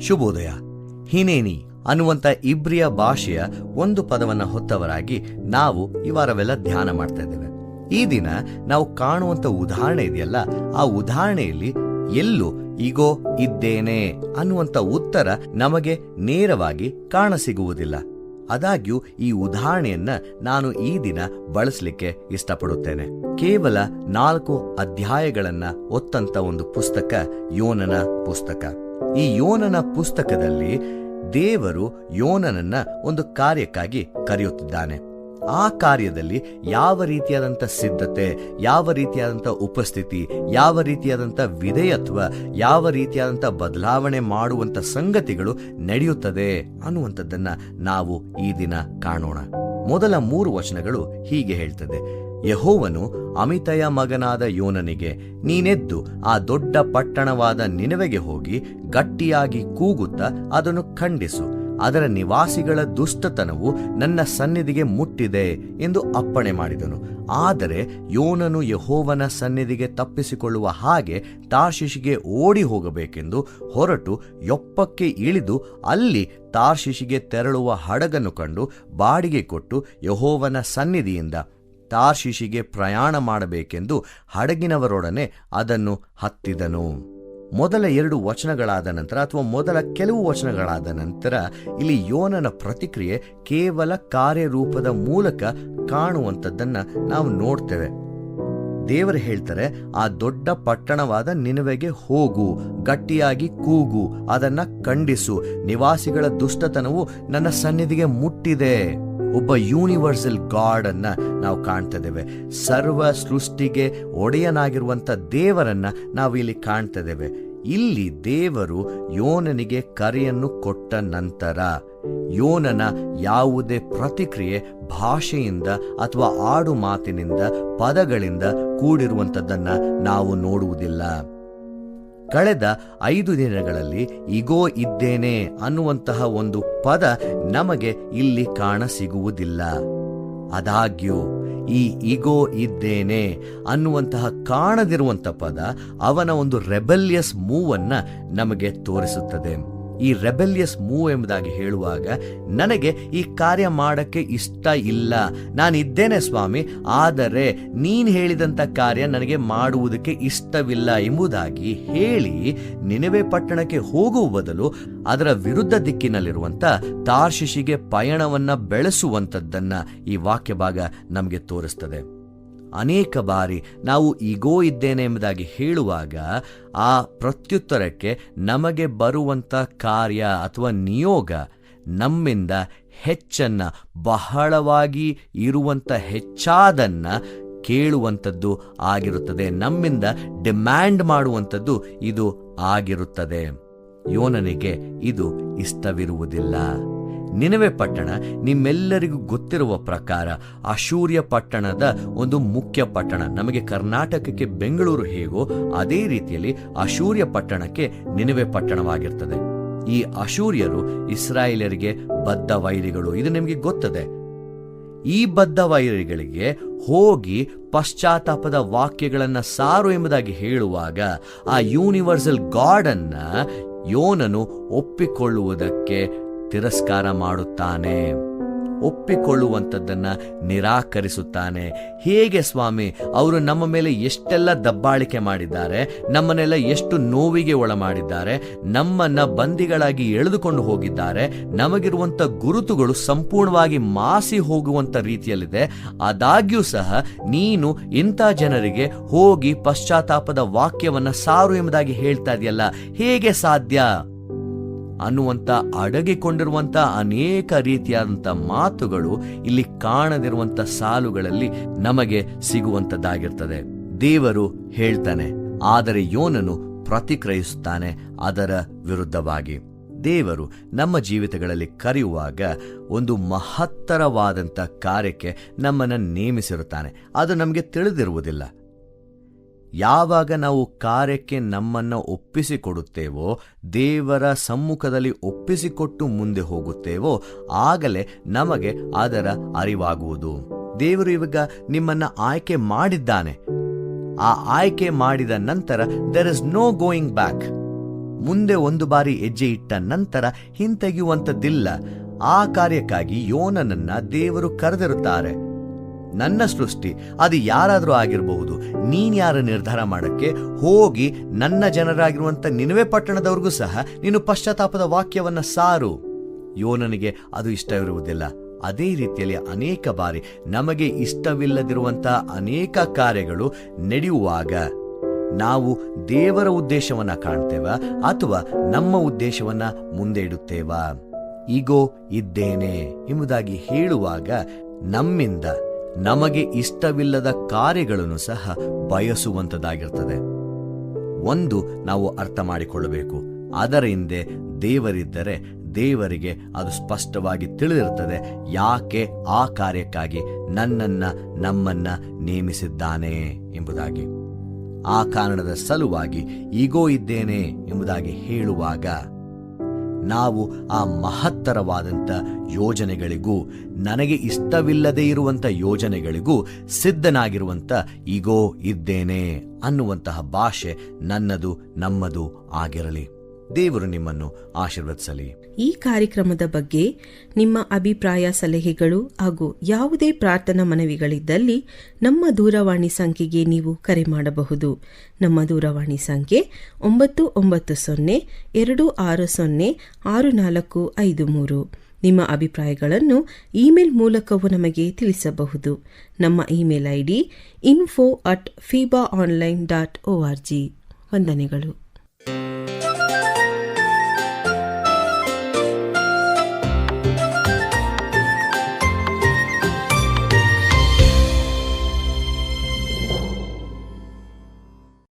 ಶುಭೋದಯ. ಹಿನೇನಿ ಅನ್ನುವಂಥ ಇಬ್ರಿಯ ಭಾಷೆಯ ಒಂದು ಪದವನ್ನು ಹೊತ್ತವರಾಗಿ ನಾವು ಈ ವಾರವೆಲ್ಲ ಧ್ಯಾನ ಮಾಡ್ತಾ ಇದ್ದೇವೆ. ಈ ದಿನ ನಾವು ಕಾಣುವಂಥ ಉದಾಹರಣೆ ಇದೆಯಲ್ಲ, ಆ ಉದಾಹರಣೆಯಲ್ಲಿ ಎಲ್ಲೂ ಈಗೋ ಇದ್ದೇನೆ ಅನ್ನುವಂಥ ಉತ್ತರ ನಮಗೆ ನೇರವಾಗಿ ಕಾಣಸಿಗುವುದಿಲ್ಲ. ಆದಾಗ್ಯೂ ಈ ಉದಾಹರಣೆಯನ್ನ ನಾನು ಈ ದಿನ ಬಳಸಲಿಕ್ಕೆ ಇಷ್ಟಪಡುತ್ತೇನೆ. ಕೇವಲ 4 ಅಧ್ಯಾಯಗಳನ್ನ ಒತ್ತಂತ ಒಂದು ಪುಸ್ತಕ ಯೋನನ ಪುಸ್ತಕ. ಈ ಯೋನನ ಪುಸ್ತಕದಲ್ಲಿ ದೇವರು ಯೋನನನ್ನ ಒಂದು ಕಾರ್ಯಕ್ಕಾಗಿ ಕರೆಯುತ್ತಿದ್ದಾನೆ. ಆ ಕಾರ್ಯದಲ್ಲಿ ಯಾವ ರೀತಿಯಾದಂಥ ಸಿದ್ಧತೆ, ಯಾವ ರೀತಿಯಾದಂಥ ಉಪಸ್ಥಿತಿ, ಯಾವ ರೀತಿಯಾದಂಥ ವಿಧೇಯತ್ವ, ಯಾವ ರೀತಿಯಾದಂಥ ಬದಲಾವಣೆ ಮಾಡುವಂಥ ಸಂಗತಿಗಳು ನಡೆಯುತ್ತದೆ ಅನ್ನುವಂಥದ್ದನ್ನ ನಾವು ಈ ದಿನ ಕಾಣೋಣ. ಮೊದಲ 3 ವಚನಗಳು ಹೀಗೆ ಹೇಳ್ತದೆ: ಯೆಹೋವನು ಅಮಿತಯ ಮಗನಾದ ಯೋನನಿಗೆ, ನೀನೆದ್ದು ಆ ದೊಡ್ಡ ಪಟ್ಟಣವಾದ ನಿನೆವೆಗೆ ಹೋಗಿ ಗಟ್ಟಿಯಾಗಿ ಕೂಗುತ್ತಾ ಅದನ್ನು ಖಂಡಿಸು. ಅದರ ನಿವಾಸಿಗಳ ದುಷ್ಟತನವು ನನ್ನ ಸನ್ನಿಧಿಗೆ ಮುಟ್ಟಿದೆ ಎಂದು ಅಪ್ಪಣೆ ಮಾಡಿದನು. ಆದರೆ ಯೋನನು ಯೆಹೋವನ ಸನ್ನಿಧಿಗೆ ತಪ್ಪಿಸಿಕೊಳ್ಳುವ ಹಾಗೆ ತಾರ್ಷೀಷಿಗೆ ಓಡಿ ಹೋಗಬೇಕೆಂದು ಹೊರಟು ಯೊಪ್ಪಕ್ಕೆ ಇಳಿದು ಅಲ್ಲಿ ತಾರ್ಷೀಷಿಗೆ ತೆರಳುವ ಹಡಗನ್ನು ಕಂಡು ಬಾಡಿಗೆ ಕೊಟ್ಟು ಯೆಹೋವನ ಸನ್ನಿಧಿಯಿಂದ ತಾರ್ಷೀಷಿಗೆ ಪ್ರಯಾಣ ಮಾಡಬೇಕೆಂದು ಹಡಗಿನವರೊಡನೆ ಅದನ್ನು ಹತ್ತಿದನು. ಮೊದಲ 2 ವಚನಗಳಾದ ನಂತರ ಅಥವಾ ಮೊದಲ ಕೆಲವು ವಚನಗಳಾದ ನಂತರ ಇಲ್ಲಿ ಯೋನನ ಪ್ರತಿಕ್ರಿಯೆ ಕೇವಲ ಕಾರ್ಯರೂಪದ ಮೂಲಕ ಕಾಣುವಂಥದ್ದನ್ನ ನಾವು ನೋಡ್ತೇವೆ. ದೇವರು ಹೇಳ್ತಾರೆ, ಆ ದೊಡ್ಡ ಪಟ್ಟಣವಾದ ನಿನೆವೆಗೆ ಹೋಗು, ಗಟ್ಟಿಯಾಗಿ ಕೂಗು, ಅದನ್ನ ಖಂಡಿಸು, ನಿವಾಸಿಗಳ ದುಷ್ಟತನವು ನನ್ನ ಸನ್ನಿಧಿಗೆ ಮುಟ್ಟಿದೆ. ಒಬ್ಬ ಯೂನಿವರ್ಸಲ್ ಗಾಡ್ ಅನ್ನ ನಾವು ಕಾಣ್ತಿದ್ದೇವೆ. ಸರ್ವ ಸೃಷ್ಟಿಗೆ ಒಡೆಯನಾಗಿರುವಂಥ ದೇವರನ್ನ ನಾವು ಇಲ್ಲಿ ಕಾಣ್ತಿದ್ದೇವೆ. ಇಲ್ಲಿ ದೇವರು ಯೋನನಿಗೆ ಕರೆಯನ್ನು ಕೊಟ್ಟ ನಂತರ ಯೋನನ ಯಾವುದೇ ಪ್ರತಿಕ್ರಿಯೆ ಭಾಷೆಯಿಂದ ಅಥವಾ ಆಡು ಮಾತಿನಿಂದ, ಪದಗಳಿಂದ ಕೂಡಿರುವಂಥದ್ದನ್ನ ನಾವು ನೋಡುವುದಿಲ್ಲ. ಕಳೆದ 5 ದಿನಗಳಲ್ಲಿ ಇಗೋ ಇದ್ದೇನೆ ಅನ್ನುವಂತಹ ಒಂದು ಪದ ನಮಗೆ ಇಲ್ಲಿ ಕಾಣಸಿಗುವುದಿಲ್ಲ. ಆದಾಗ್ಯೂ ಈ ಇಗೋ ಇದ್ದೇನೆ ಅನ್ನುವಂತಹ ಕಾಣದಿರುವಂಥ ಪದ ಅವನ ಒಂದು ರೆಬೆಲಿಯಸ್ ಮೂವ್ ಅನ್ನ ನಮಗೆ ತೋರಿಸುತ್ತದೆ. ಈ ರೆಬೆಲಿಯಸ್ ಮೂವ್ ಎಂಬುದಾಗಿ ಹೇಳುವಾಗ, ನನಗೆ ಈ ಕಾರ್ಯ ಮಾಡಕ್ಕೆ ಇಷ್ಟ ಇಲ್ಲ, ನಾನಿದ್ದೇನೆ ಸ್ವಾಮಿ, ಆದರೆ ನೀನು ಹೇಳಿದಂಥ ಕಾರ್ಯ ನನಗೆ ಮಾಡುವುದಕ್ಕೆ ಇಷ್ಟವಿಲ್ಲ ಎಂಬುದಾಗಿ ಹೇಳಿ ನಿನೆವೆ ಪಟ್ಟಣಕ್ಕೆ ಹೋಗುವ ಬದಲು ಅದರ ವಿರುದ್ಧ ದಿಕ್ಕಿನಲ್ಲಿರುವಂಥ ತಾರ್ಷೀಷಿಗೆ ಪಯಣವನ್ನ ಬೆಳೆಸುವಂಥದ್ದನ್ನ ಈ ವಾಕ್ಯ ಭಾಗ ನಮಗೆ ತೋರಿಸ್ತದೆ. ಅನೇಕ ಬಾರಿ ನಾವು ಈಗೋ ಇದ್ದೇನೆ ಎಂಬುದಾಗಿ ಹೇಳುವಾಗ ಆ ಪ್ರತ್ಯುತ್ತರಕ್ಕೆ ನಮಗೆ ಬರುವಂಥ ಕಾರ್ಯ ಅಥವಾ ನಿಯೋಗ ನಮ್ಮಿಂದ ಹೆಚ್ಚನ್ನ, ಬಹಳವಾಗಿ ಇರುವಂಥ ಹೆಚ್ಚಾದನ್ನ ಕೇಳುವಂಥದ್ದು ಆಗಿರುತ್ತದೆ. ನಮ್ಮಿಂದ ಡಿಮ್ಯಾಂಡ್ ಮಾಡುವಂಥದ್ದು ಇದು ಆಗಿರುತ್ತದೆ. ಯೋನನಿಗೆ ಇದು ಇಷ್ಟವಿರುವುದಿಲ್ಲ. ನಿನೆವೆ ಪಟ್ಟಣ ನಿಮ್ಮೆಲ್ಲರಿಗೂ ಗೊತ್ತಿರುವ ಪ್ರಕಾರ ಅಶೂರ್ಯ ಪಟ್ಟಣದ ಒಂದು ಮುಖ್ಯ ಪಟ್ಟಣ. ನಮಗೆ ಕರ್ನಾಟಕಕ್ಕೆ ಬೆಂಗಳೂರು ಹೇಗೋ ಅದೇ ರೀತಿಯಲ್ಲಿ ಅಶೂರ್ಯ ಪಟ್ಟಣಕ್ಕೆ ನಿನೆವೆ ಪಟ್ಟಣವಾಗಿರ್ತದೆ. ಈ ಅಶೂರ್ಯರು ಇಸ್ರಾಯೇಲರಿಗೆ ಬದ್ಧ ವೈರಿಗಳು, ಇದು ನಿಮಗೆ ಗೊತ್ತದೆ. ಈ ಬದ್ಧ ವೈರಿಗಳಿಗೆ ಹೋಗಿ ಪಶ್ಚಾತ್ತಾಪದ ವಾಕ್ಯಗಳನ್ನು ಸಾರು ಎಂಬುದಾಗಿ ಹೇಳುವಾಗ ಆ ಯೂನಿವರ್ಸಲ್ ಗಾಡ್ ಅನ್ನ ಯೋನನು ಒಪ್ಪಿಕೊಳ್ಳುವುದಕ್ಕೆ ತಿರಸ್ಕಾರ ಮಾಡುತ್ತಾನೆ, ಒಪ್ಪಿಕೊಳ್ಳುವಂಥದ್ದನ್ನ ನಿರಾಕರಿಸುತ್ತಾನೆ. ಹೇಗೆ ಸ್ವಾಮಿ, ಅವರು ನಮ್ಮ ಮೇಲೆ ಎಷ್ಟೆಲ್ಲ ದಬ್ಬಾಳಿಕೆ ಮಾಡಿದ್ದಾರೆ, ನಮ್ಮನ್ನೆಲ್ಲ ಎಷ್ಟು ನೋವಿಗೆ ಒಳ ಮಾಡಿದ್ದಾರೆ, ನಮ್ಮನ್ನ ಬಂದಿಗಳಾಗಿ ಎಳೆದುಕೊಂಡು ಹೋಗಿದ್ದಾರೆ, ನಮಗಿರುವಂಥ ಗುರುತುಗಳು ಸಂಪೂರ್ಣವಾಗಿ ಮಾಸಿ ಹೋಗುವಂಥ ರೀತಿಯಲ್ಲಿದೆ. ಆದಾಗ್ಯೂ ಸಹ ನೀನು ಇಂಥ ಜನರಿಗೆ ಹೋಗಿ ಪಶ್ಚಾತ್ತಾಪದ ವಾಕ್ಯವನ್ನ ಸಾರು ಎಂಬುದಾಗಿ ಹೇಳ್ತಾ ಇದೆಯಲ್ಲ, ಹೇಗೆ ಸಾಧ್ಯ ಅನ್ನುವಂಥ ಅಡಗಿಕೊಂಡಿರುವಂಥ ಅನೇಕ ರೀತಿಯಾದಂಥ ಮಾತುಗಳು ಇಲ್ಲಿ ಕಾಣದಿರುವಂಥ ಸಾಲುಗಳಲ್ಲಿ ನಮಗೆ ಸಿಗುವಂಥದ್ದಾಗಿರ್ತದೆ. ದೇವರು ಹೇಳ್ತಾನೆ, ಆದರೆ ಯೋನನು ಪ್ರತಿಕ್ರಿಯಿಸುತ್ತಾನೆ ಅದರ ವಿರುದ್ಧವಾಗಿ. ದೇವರು ನಮ್ಮ ಜೀವಿತಗಳಲ್ಲಿ ಕರೆಯುವಾಗ ಒಂದು ಮಹತ್ತರವಾದಂಥ ಕಾರ್ಯಕ್ಕೆ ನಮ್ಮನ್ನು ನೇಮಿಸಿರುತ್ತಾನೆ. ಅದು ನಮಗೆ ತಿಳಿದಿರುವುದಿಲ್ಲ. ಯಾವಾಗ ನಾವು ಕಾರ್ಯಕ್ಕೆ ನಮ್ಮನ್ನು ಒಪ್ಪಿಸಿಕೊಡುತ್ತೇವೋ, ದೇವರ ಸಮ್ಮುಖದಲ್ಲಿ ಒಪ್ಪಿಸಿಕೊಟ್ಟು ಮುಂದೆ ಹೋಗುತ್ತೇವೋ, ಆಗಲೇ ನಮಗೆ ಅದರ ಅರಿವಾಗುವುದು. ದೇವರು ಇವಾಗ ನಿಮ್ಮನ್ನ ಆಯ್ಕೆ ಮಾಡಿದ್ದಾನೆ. ಆ ಆಯ್ಕೆ ಮಾಡಿದ ನಂತರ there is no going back. ಮುಂದೆ ಒಂದು ಬಾರಿ ಹೆಜ್ಜೆ ಇಟ್ಟ ನಂತರ ಹಿಂತೆಗೆಯುವಂಥದ್ದಿಲ್ಲ. ಆ ಕಾರ್ಯಕ್ಕಾಗಿ ಯೋನನನ್ನ ದೇವರು ಕರೆದಿರುತ್ತಾರೆ. ನನ್ನ ಸೃಷ್ಟಿ ಅದು ಯಾರಾದರೂ ಆಗಿರಬಹುದು. ನೀನ್ಯಾರು ನಿರ್ಧಾರ ಮಾಡಕ್ಕೆ? ಹೋಗಿ ನನ್ನ ಜನರಾಗಿರುವಂಥ ನಿನವೆ ಪಟ್ಟಣದವ್ರಿಗೂ ಸಹ ನೀನು ಪಶ್ಚಾತ್ತಾಪದ ವಾಕ್ಯವನ್ನ ಸಾರು. ಯೋನನಿಗೆ ಅದು ಇಷ್ಟವಿರುವುದಿಲ್ಲ. ಅದೇ ರೀತಿಯಲ್ಲಿ ಅನೇಕ ಬಾರಿ ನಮಗೆ ಇಷ್ಟವಿಲ್ಲದಿರುವಂತಹ ಅನೇಕ ಕಾರ್ಯಗಳು ನಡೆಯುವಾಗ ನಾವು ದೇವರ ಉದ್ದೇಶವನ್ನ ಕಾಣ್ತೇವ ಅಥವಾ ನಮ್ಮ ಉದ್ದೇಶವನ್ನ ಮುಂದೆ ಇಡುತ್ತೇವಾ? ಈಗೋ ಇದ್ದೇನೆ ಎಂಬುದಾಗಿ ಹೇಳುವಾಗ ನಮ್ಮಿಂದ ನಮಗೆ ಇಷ್ಟವಿಲ್ಲದ ಕಾರ್ಯಗಳನ್ನು ಸಹ ಬಯಸುವಂತದ್ದಾಗಿರ್ತದೆ. ಒಂದು ನಾವು ಅರ್ಥ ಮಾಡಿಕೊಳ್ಳಬೇಕು, ಅದರ ಹಿಂದೆ ದೇವರಿದ್ದರೆ ದೇವರಿಗೆ ಅದು ಸ್ಪಷ್ಟವಾಗಿ ತಿಳಿದಿರುತ್ತದೆ ಯಾಕೆ ಆ ಕಾರ್ಯಕ್ಕಾಗಿ ನಮ್ಮನ್ನ ನೇಮಿಸಿದ್ದಾನೆ ಎಂಬುದಾಗಿ. ಆ ಕಾರಣದ ಸಲುವಾಗಿ ಈಗೋ ಇದ್ದೇನೆ ಎಂಬುದಾಗಿ ಹೇಳುವಾಗ ನಾವು ಆ ಮಹತ್ತರವಾದಂಥ ಯೋಜನೆಗಳಿಗೂ ನನಗೆ ಇಷ್ಟವಿಲ್ಲದೆ ಇರುವಂಥ ಯೋಜನೆಗಳಿಗೂ ಸಿದ್ಧನಾಗಿರುವಂಥ ಈಗೋ ಇದ್ದೇನೆ ಅನ್ನುವಂತಹ ಭಾಷೆ ನನ್ನದು ನಮ್ಮದು ಆಗಿರಲಿ. ದೇವರು ನಿಮ್ಮನ್ನು ಆಶೀರ್ವದಿಸಲಿ. ಈ ಕಾರ್ಯಕ್ರಮದ ಬಗ್ಗೆ ನಿಮ್ಮ ಅಭಿಪ್ರಾಯ, ಸಲಹೆಗಳು ಹಾಗೂ ಯಾವುದೇ ಪ್ರಾರ್ಥನಾ ಮನವಿಗಳಿದ್ದಲ್ಲಿ ನಮ್ಮ ದೂರವಾಣಿ ಸಂಖ್ಯೆಗೆ ನೀವು ಕರೆ ಮಾಡಬಹುದು. ನಮ್ಮ ದೂರವಾಣಿ ಸಂಖ್ಯೆ 9902606453. ನಿಮ್ಮ ಅಭಿಪ್ರಾಯಗಳನ್ನು ಇಮೇಲ್ ಮೂಲಕವೂ ನಮಗೆ ತಿಳಿಸಬಹುದು. ನಮ್ಮ ಇಮೇಲ್ ID info@fibaonline.org. ವಂದನೆಗಳು.